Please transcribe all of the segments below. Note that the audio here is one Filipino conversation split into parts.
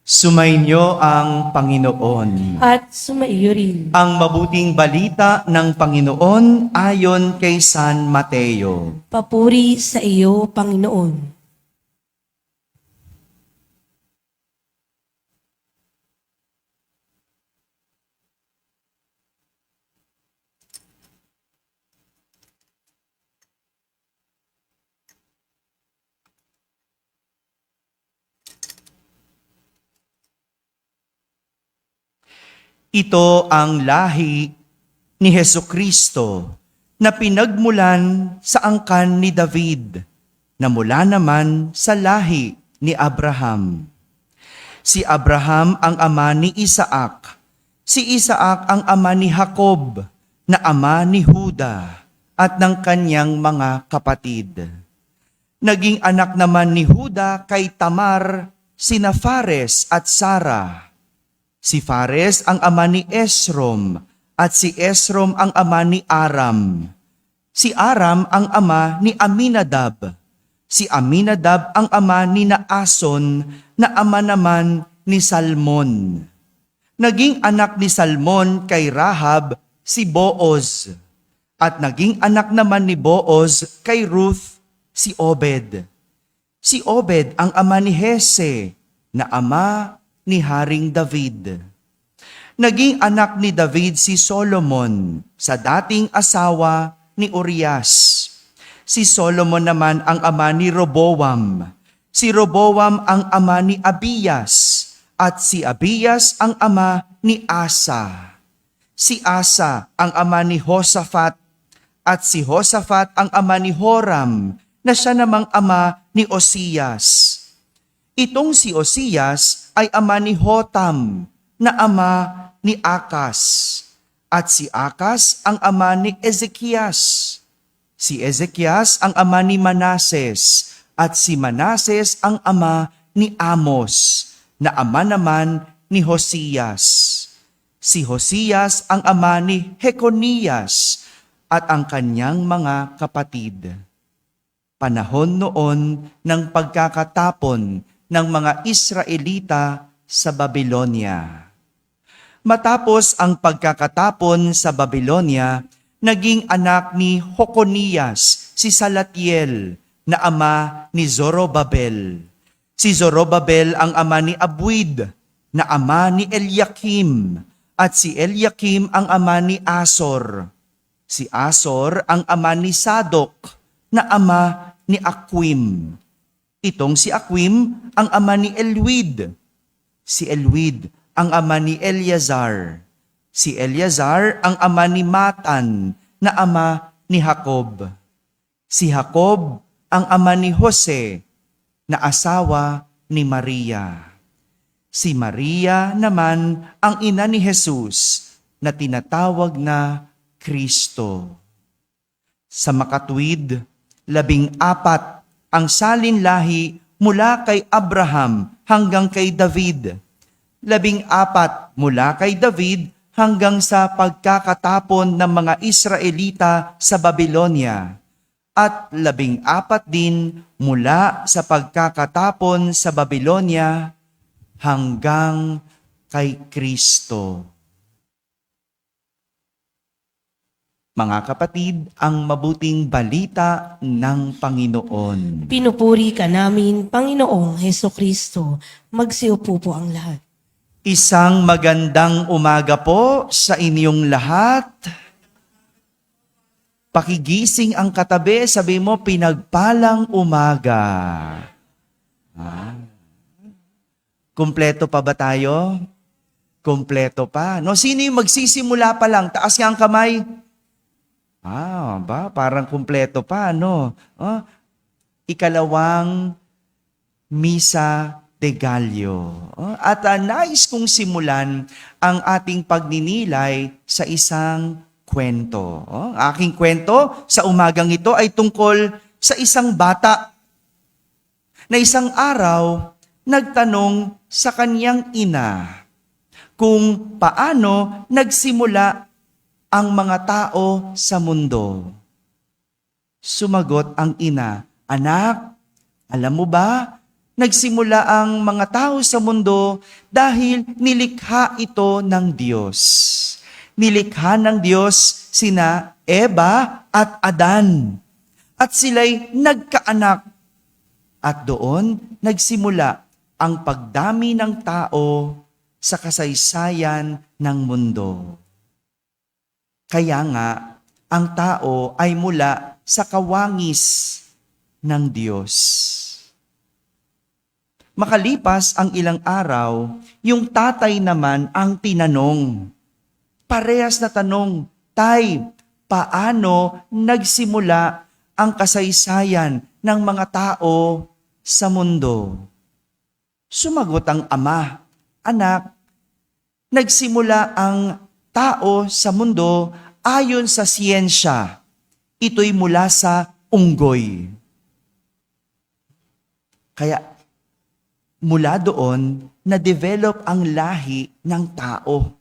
Sumainyo ang Panginoon. At sumaiyo rin. Ang mabuting balita ng Panginoon ayon kay San Mateo. Papuri sa iyo, Panginoon. Ito ang lahi ni Hesukristo na pinagmulan sa angkan ni David, na mula naman sa lahi ni Abraham. Si Abraham ang ama ni Isaac, si Isaac ang ama ni Jacob, na ama ni Juda at ng kanyang mga kapatid. Naging anak naman ni Juda kay Tamar sina Fares at Sara. Si Fares ang ama ni Esrom at si Esrom ang ama ni Aram. Si Aram ang ama ni Aminadab. Si Aminadab ang ama ni Naason na ama naman ni Salmon. Naging anak ni Salmon kay Rahab si Booz. At naging anak naman ni Booz kay Ruth si Obed. Si Obed ang ama ni Hese na ama ni Haring David. Naging anak ni David si Solomon sa dating asawa ni Urias. Si Solomon naman ang ama ni Roboam. Si Roboam ang ama ni Abiyas. At si Abiyas ang ama ni Asa. Si Asa ang ama ni Josaphat. At si Josaphat ang ama ni Joram, na siya namang ama ni Osias. Itong si Osias ay ama ni Hotam, na ama ni Akas. At si Akas ang ama ni Ezekias. Si Ezekias ang ama ni Manases. At si Manases ang ama ni Amos, na ama naman ni Hosias. Si Hosias ang ama ni Jeconias at ang kanyang mga kapatid. Panahon noon ng pagkakatapon ng mga Israelita sa Babylonia. Matapos ang pagkakatapon sa Babylonia, naging anak ni Jeconias si Salatiel, na ama ni Zorobabel. Si Zorobabel ang ama ni Abuid, na ama ni Eliakim, at si Eliakim ang ama ni Asor. Si Asor ang ama ni Sadok, na ama ni Aquim. Itong si Aquim ang ama ni Elwid. Si Elwid ang ama ni Eleazar. Si Eleazar ang ama ni Matan, na ama ni Jacob. Si Jacob ang ama ni Jose, na asawa ni Maria. Si Maria naman ang ina ni Jesus, na tinatawag na Kristo. Sa makatuwid, 14 ang salinlahi mula kay Abraham hanggang kay David. 14 mula kay David hanggang sa pagkakatapon ng mga Israelita sa Babylonia. At 14 din mula sa pagkakatapon sa Babylonia hanggang kay Kristo. Mga kapatid, ang mabuting balita ng Panginoon. Pinupuri ka namin, Panginoong Hesukristo. Magsiupo po ang lahat. Isang magandang umaga po sa inyong lahat. Pakigising ang katabi, sabi mo, pinagpalang umaga. Kumpleto pa ba tayo? Kumpleto pa. No, sino yung magsisimula pa lang? Taas nga ang kamay. Parang kumpleto pa, no? Ikalawang Misa de Gallo. At nais kong simulan ang ating pagninilay sa isang kwento. Aking kwento sa umagang ito ay tungkol sa isang bata na isang araw nagtanong sa kanyang ina kung paano nagsimula ang mga tao sa mundo. Sumagot ang ina, "Anak, alam mo ba nagsimula ang mga tao sa mundo dahil nilikha ito ng Diyos. Nilikha ng Diyos sina Eva at Adan. At sila'y nagkaanak. At doon nagsimula ang pagdami ng tao sa kasaysayan ng mundo. Kaya nga, ang tao ay mula sa kawangis ng Diyos. Makalipas ang ilang araw, yung tatay naman ang tinanong. Parehas na tanong, Tay, paano nagsimula ang kasaysayan ng mga tao sa mundo? Sumagot ang ama, Anak, nagsimula ang tao sa mundo ayon sa siyensya. Ito'y mula sa unggoy. Kaya mula doon, na-develop ang lahi ng tao.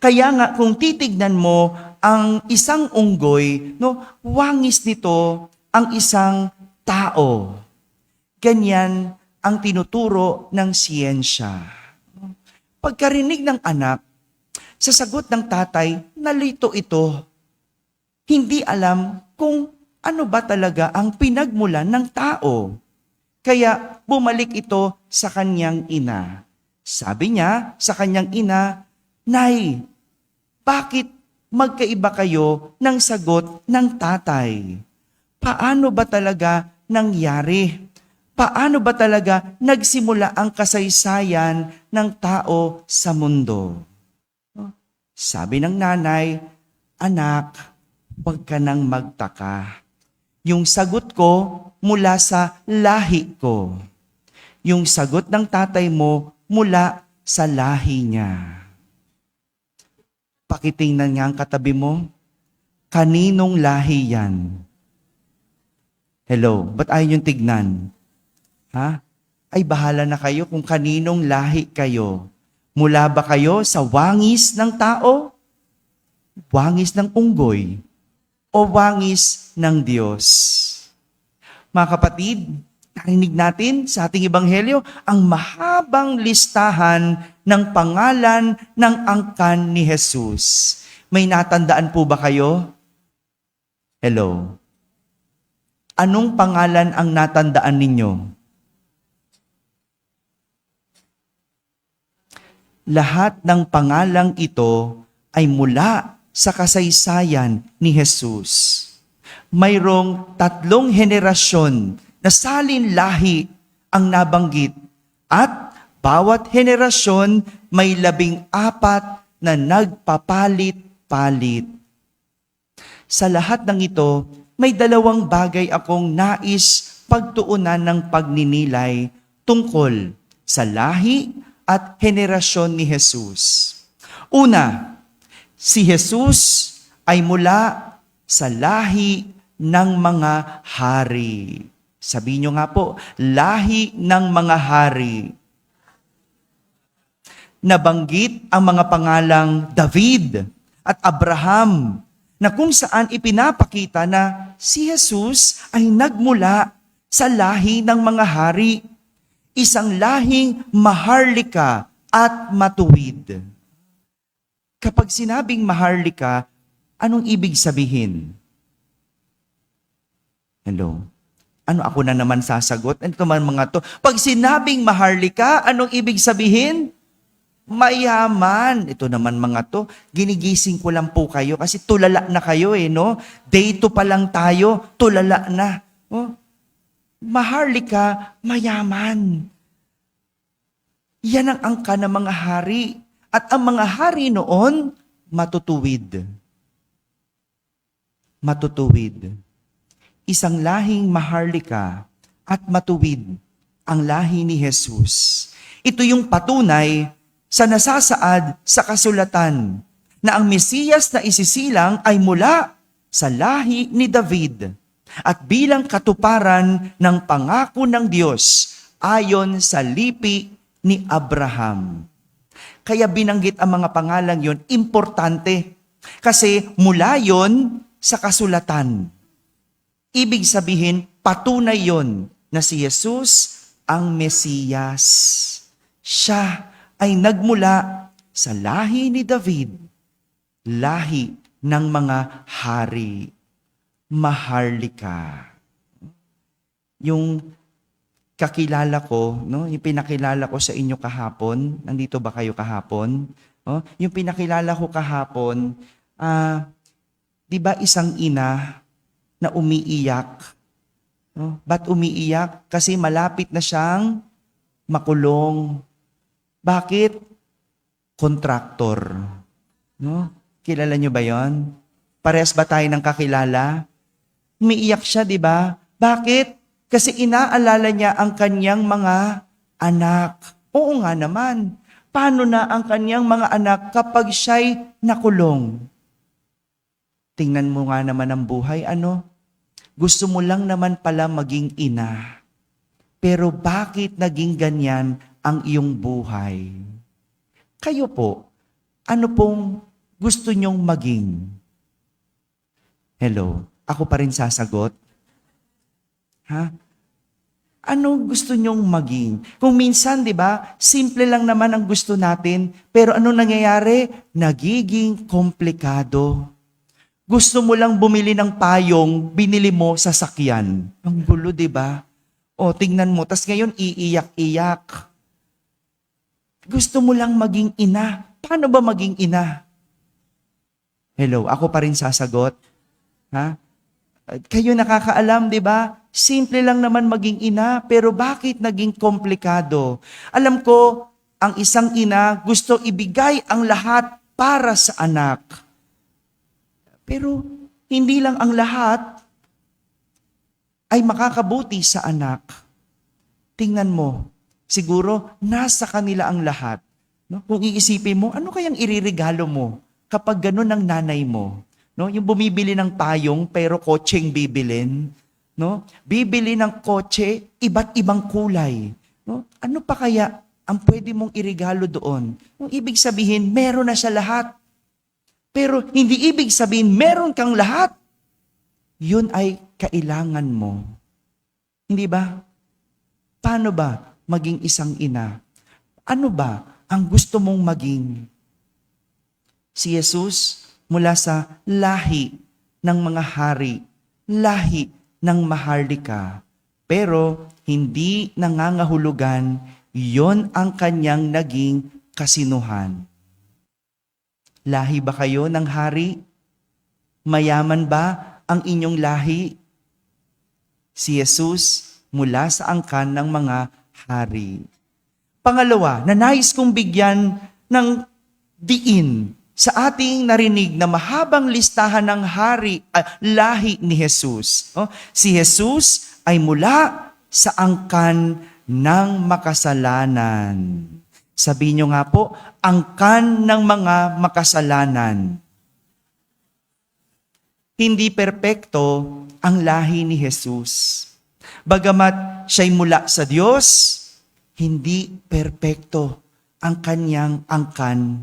Kaya nga kung titignan mo ang isang unggoy, wangis nito ang isang tao. Ganyan ang tinuturo ng siyensya. Pagkarinig ng anak, sa sagot ng tatay, nalito ito. Hindi alam kung ano ba talaga ang pinagmulan ng tao. Kaya bumalik ito sa kanyang ina. Sabi niya sa kanyang ina, Nay, bakit magkaiba kayo ng sagot ng tatay? Paano ba talaga nangyari? Paano ba talaga nagsimula ang kasaysayan ng tao sa mundo? Sabi ng nanay, Anak, huwag ka nang magtaka. Yung sagot ko mula sa lahi ko. Yung sagot ng tatay mo mula sa lahi niya. Pakitingnan nga ang katabi mo. Kaninong lahi yan? Hello, ba't ayaw niyong tignan? Ha? Ay bahala na kayo kung kaninong lahi kayo. Mula ba kayo sa wangis ng tao? Wangis ng unggoy? O wangis ng Diyos? Mga kapatid, narinig natin sa ating ebanghelyo ang mahabang listahan ng pangalan ng angkan ni Jesus. May natandaan po ba kayo? Hello? Anong pangalan ang natandaan ninyo? Lahat ng pangalang ito ay mula sa kasaysayan ni Jesus. Mayroong 3 henerasyon na salin lahi ang nabanggit at bawat henerasyon may 14 na nagpapalit-palit. Sa lahat ng ito, may 2 bagay akong nais pagtuunan ng pagninilay tungkol sa lahi at henerasyon ni Jesus. Una, si Jesus ay mula sa lahi ng mga hari. Sabihin nyo nga po, lahi ng mga hari. Nabanggit ang mga pangalang David at Abraham na kung saan ipinapakita na si Jesus ay nagmula sa lahi ng mga hari. Isang lahing maharlika at matuwid. Kapag sinabing maharlika, anong ibig sabihin? Hello? Ano ako na naman sasagot? Ano naman mga to? Pag sinabing maharlika, anong ibig sabihin? Mayaman. Ito naman mga to, ginigising ko lang po kayo kasi tulala na kayo no? Day 2 pa lang tayo, tulala na. Oh? Maharlika, mayaman. Yan ang angka ng mga hari. At ang mga hari noon, matutuwid. Matutuwid. Isang lahing maharlika at matuwid ang lahi ni Jesus. Ito yung patunay sa nasasaad sa kasulatan na ang Mesiyas na isisilang ay mula sa lahi ni David at bilang katuparan ng pangako ng Diyos ayon sa lipi ni Abraham. Kaya binanggit ang mga pangalang yon, importante. Kasi mula yon sa kasulatan. Ibig sabihin, patunay yon na si Jesus ang Mesiyas. Siya ay nagmula sa lahi ni David, lahi ng mga hari. Maharlika. Yung kakilala ko, no, yung pinakilala ko sa inyo kahapon, nandito ba kayo kahapon? Oh, yung pinakilala ko kahapon, di ba isang ina na umiiyak? No? Ba't umiiyak? Kasi malapit na siyang makulong. Bakit? Kontraktor. No? Kilala niyo ba yon? Parehas ba tayo ng kakilala? Umiiyak siya, di ba? Bakit? Kasi inaalala niya ang kanyang mga anak. Oo nga naman. Paano na ang kanyang mga anak kapag siya'y nakulong? Tingnan mo nga naman ang buhay, ano? Gusto mo lang naman pala maging ina. Pero bakit naging ganyan ang iyong buhay? Kayo po, ano pong gusto nyong maging? Hello, ako pa rin sasagot. Ha? Ano gusto nyong maging? Kung minsan, di ba, simple lang naman ang gusto natin, pero ano nangyayari? Nagiging komplikado. Gusto mo lang bumili ng payong, binili mo sa sakyan. Ang gulo, di ba? O, tingnan mo, tas ngayon iiyak-iyak. Gusto mo lang maging ina. Paano ba maging ina? Hello, ako pa rin sasagot. Ha? Kayo nakakaalam, di ba? Simple lang naman maging ina, pero bakit naging komplikado? Alam ko, ang isang ina gusto ibigay ang lahat para sa anak. Pero hindi lang ang lahat ay makakabuti sa anak. Tingnan mo, siguro nasa kanila ang lahat. No? Kung iisipin mo, ano kayang iririgalo mo kapag ganun ang nanay mo? No, yung bumibili ng payong pero kotseng bibilin, no? Bibili ng kotse, iba't ibang kulay, no? Ano pa kaya ang pwede mong irigalo doon? Yung ibig sabihin, meron na siya lahat. Pero hindi ibig sabihin meron kang lahat. Yun ay kailangan mo. Hindi ba? Paano ba maging isang ina? Ano ba ang gusto mong maging? Si Jesus, mula sa lahi ng mga hari, lahi ng maharlika. Pero hindi nangangahulugan, yon ang kanyang naging kasinuhan. Lahi ba kayo ng hari? Mayaman ba ang inyong lahi? Si Jesus mula sa angkan ng mga hari. Pangalawa, na nais kong bigyan ng diin sa ating narinig na mahabang listahan ng lahi ni Jesus. Si Jesus ay mula sa angkan ng makasalanan. Sabihin nyo nga po, angkan ng mga makasalanan. Hindi perpekto ang lahi ni Jesus. Bagamat siya'y mula sa Diyos, hindi perpekto ang kanyang angkan.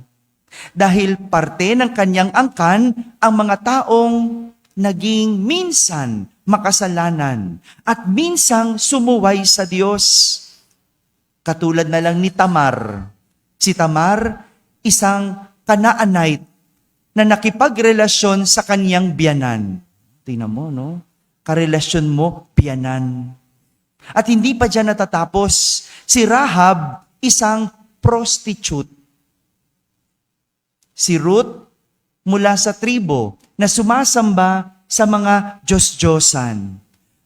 Dahil parte ng kanyang angkan ang mga taong naging minsan makasalanan at minsang sumuway sa Diyos. Katulad na lang ni Tamar. Si Tamar, isang Canaanite na nakipagrelasyon sa kanyang biyanan. Tingnan mo, no? Karelasyon mo, biyanan. At hindi pa dyan natatapos. Si Rahab, isang prostitute. Si Ruth, mula sa tribo na sumasamba sa mga Diyos-Diyosan.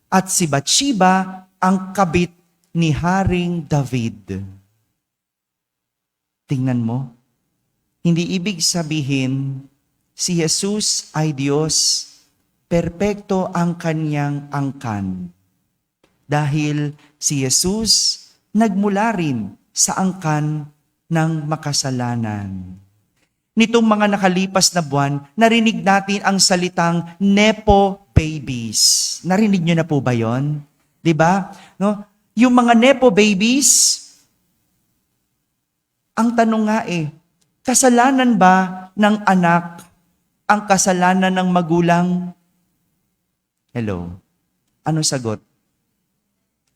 At si Bathsheba, ang kabit ni Haring David. Tingnan mo, hindi ibig sabihin si Jesus ay Diyos, perpekto ang kanyang angkan. Dahil si Jesus nagmula rin sa angkan ng makasalanan. Nitong mga nakalipas na buwan, narinig natin ang salitang Nepo babies. Narinig nyo na po ba yon? Diba? No? Yung mga Nepo babies, ang tanong nga kasalanan ba ng anak ang kasalanan ng magulang? Hello? Ano sagot?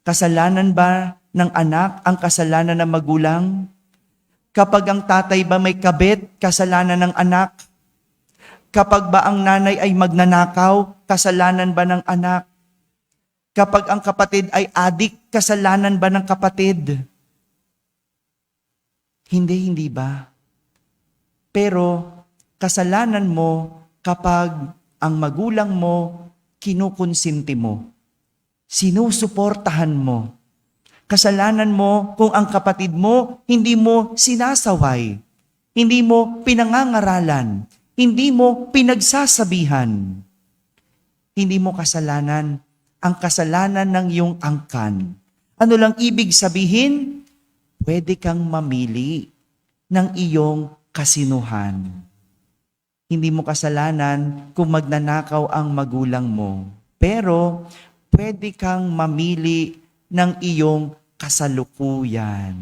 Kasalanan ba ng anak ang kasalanan ng magulang? Kapag ang tatay ba may kabit, kasalanan ng anak? Kapag ba ang nanay ay magnanakaw, kasalanan ba ng anak? Kapag ang kapatid ay adik, kasalanan ba ng kapatid? Hindi ba? Pero kasalanan mo kapag ang magulang mo kinukonsinti mo, sinusuportahan mo. Kasalanan mo kung ang kapatid mo hindi mo sinasaway, hindi mo pinangangaralan, hindi mo pinagsasabihan. Hindi mo kasalanan ang kasalanan ng iyong angkan. Ano lang ibig sabihin? Pwede kang mamili ng iyong kasinuhan. Hindi mo kasalanan kung magnanakaw ang magulang mo. Pero pwede kang mamili ng iyong kasalukuyan.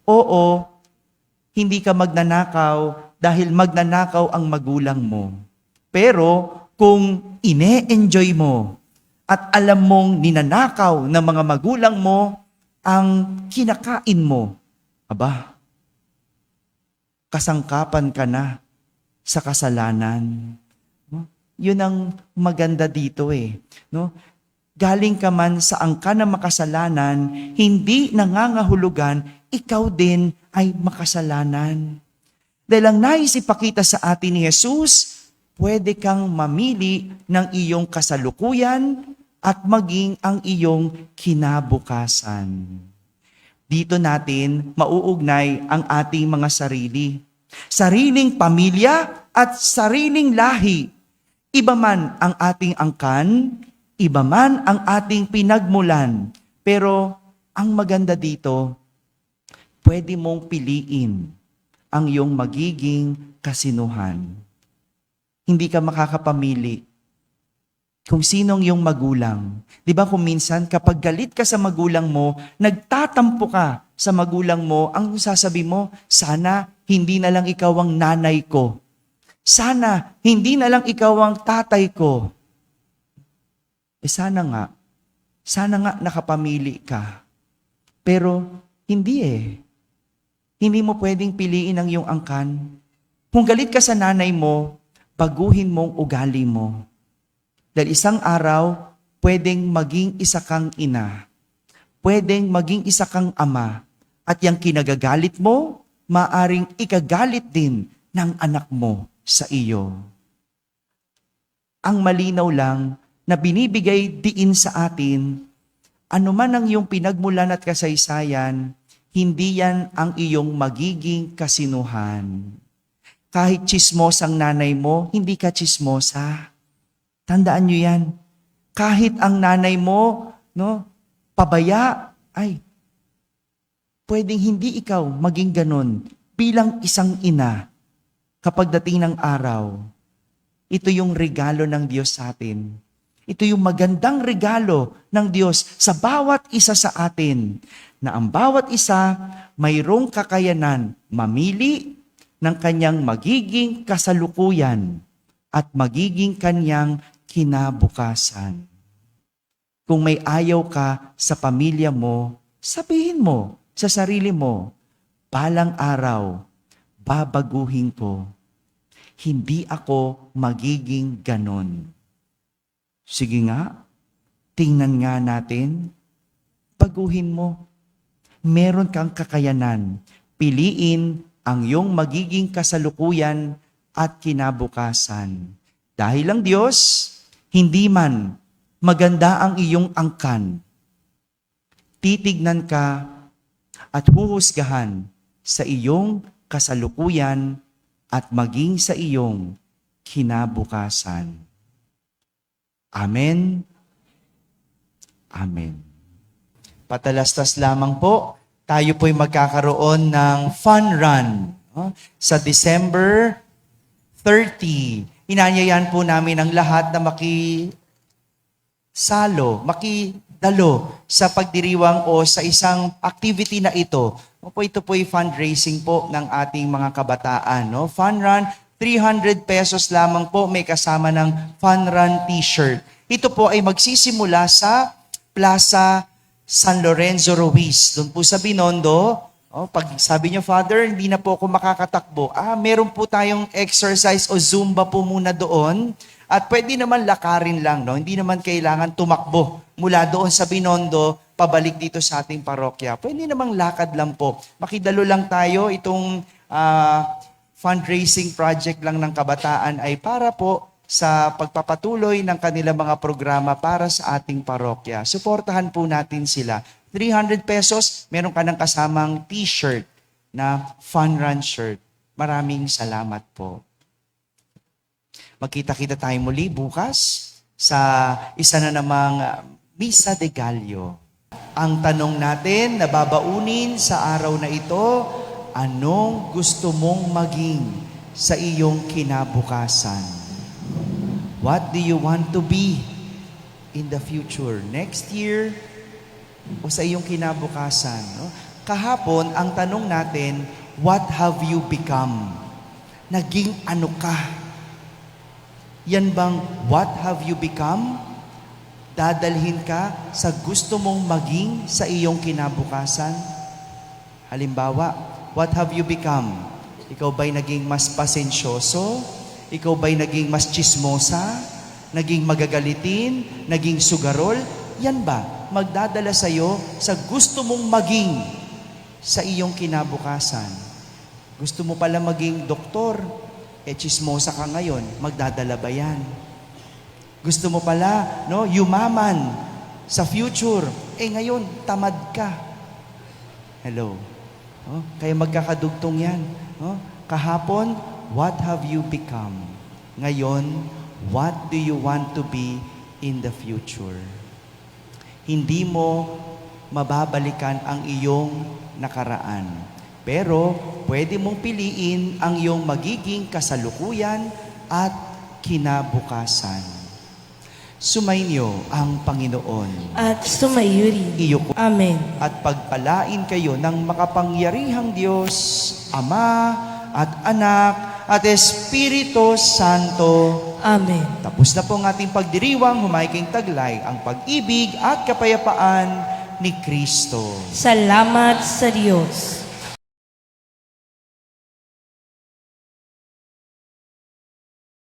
Oo, hindi ka magnanakaw dahil magnanakaw ang magulang mo. Pero kung ine-enjoy mo at alam mong ninanakaw ng mga magulang mo ang kinakain mo, aba, kasangkapan ka na sa kasalanan. No? Yun ang maganda dito no? Galing ka man sa angkan ng makasalanan, hindi nangangahulugan, ikaw din ay makasalanan. Dahil ang nais ipakita sa atin ni Jesus, pwede kang mamili ng iyong kasalukuyan at maging ang iyong kinabukasan. Dito natin mauugnay ang ating mga sarili. Sariling pamilya at sariling lahi. Iba man ang ating angkan, iba man ang ating pinagmulan. Pero ang maganda dito, pwede mong piliin ang iyong magiging kasinuhan. Hindi ka makakapamili kung sinong iyong magulang. Di ba kung minsan kapag galit ka sa magulang mo, nagtatampo ka sa magulang mo, ang sasabi mo, sana hindi na lang ikaw ang nanay ko. Sana hindi na lang ikaw ang tatay ko. Sana nga nakapamili ka. Pero hindi Hindi mo pwedeng piliin ang iyong angkan. Kung galit ka sa nanay mo, baguhin mong ugali mo. Dahil isang araw, pwedeng maging isa kang ina. Pwedeng maging isa kang ama. At yung kinagagalit mo, maaring ikagalit din ng anak mo sa iyo. Ang malinaw lang na binibigay diin sa atin, anuman ang iyong pinagmulan at kasaysayan, hindi yan ang iyong magiging kasinuhan. Kahit tsismos ang nanay mo, hindi ka tsismosa. Tandaan nyo yan. Kahit ang nanay mo, pabaya, pwedeng hindi ikaw maging ganon bilang isang ina kapag dating ng araw. Ito yung regalo ng Diyos sa atin. Ito yung magandang regalo ng Diyos sa bawat isa sa atin, na ang bawat isa mayroong kakayanan mamili ng kanyang magiging kasalukuyan at magiging kanyang kinabukasan. Kung may ayaw ka sa pamilya mo, sabihin mo sa sarili mo, balang araw, babaguhin ko. Hindi ako magiging ganon. Sige nga, tingnan nga natin, baguhin mo. Meron kang kakayanan. Piliin ang iyong magiging kasalukuyan at kinabukasan. Dahil ang Diyos, hindi man maganda ang iyong angkan, titignan ka at huhusgahan sa iyong kasalukuyan at maging sa iyong kinabukasan. Amen. Amen. Patalastas lamang po, tayo po'y magkakaroon ng fun run sa December 30. Inanyayan po namin ang lahat na makidalo sa pagdiriwang o sa isang activity na ito. Ito po'y fundraising po ng ating mga kabataan. Fun run, 300 pesos lamang po, may kasama ng fun run t-shirt. Ito po ay magsisimula sa Plaza San Lorenzo Ruiz, doon po sa Binondo. Pag sabi niyo, Father, hindi na po ako makakatakbo. Meron po tayong exercise o Zumba po muna doon. At pwede naman lakarin lang, no? Hindi naman kailangan tumakbo mula doon sa Binondo, pabalik dito sa ating parokya. Pwede namang lakad lang po. Makidalo lang tayo. Itong fundraising project lang ng kabataan ay para po sa pagpapatuloy ng kanilang mga programa para sa ating parokya. Suportahan po natin sila. 300 pesos, meron ka ng kasamang t-shirt na Fun Run shirt. Maraming salamat po. Magkita-kita tayo muli bukas sa isa na namang Misa de Gallo. Ang tanong natin na babaunin sa araw na ito, anong gusto mong maging sa iyong kinabukasan? What do you want to be in the future? Next year o sa iyong kinabukasan? No? Kahapon, ang tanong natin, what have you become? Naging ano ka? Yan bang what have you become? Dadalhin ka sa gusto mong maging sa iyong kinabukasan? Halimbawa, what have you become? Ikaw ba'y naging mas pasensyoso? Ikaw ba'y naging mas chismosa? Naging magagalitin? Naging sugarol? Yan ba? Magdadala sa'yo sa gusto mong maging sa iyong kinabukasan. Gusto mo pala maging doktor? Chismosa ka ngayon. Magdadala ba yan? Gusto mo pala, no, yumaman sa future? Ngayon, tamad ka. Hello? Kaya magkakadugtong yan. Kahapon, what have you become? Ngayon, what do you want to be in the future? Hindi mo mababalikan ang iyong nakaraan. Pero, pwede mong piliin ang iyong magiging kasalukuyan at kinabukasan. Sumainyo ang Panginoon. At sumayo rin. Iyo po. Amen. At pagpalain kayo ng makapangyarihang Diyos, Ama at Anak at Espiritu Santo. Amen. Tapos na po ang ating pagdiriwang, humayiking taglay ang pag-ibig at kapayapaan ni Kristo. Salamat sa Diyos.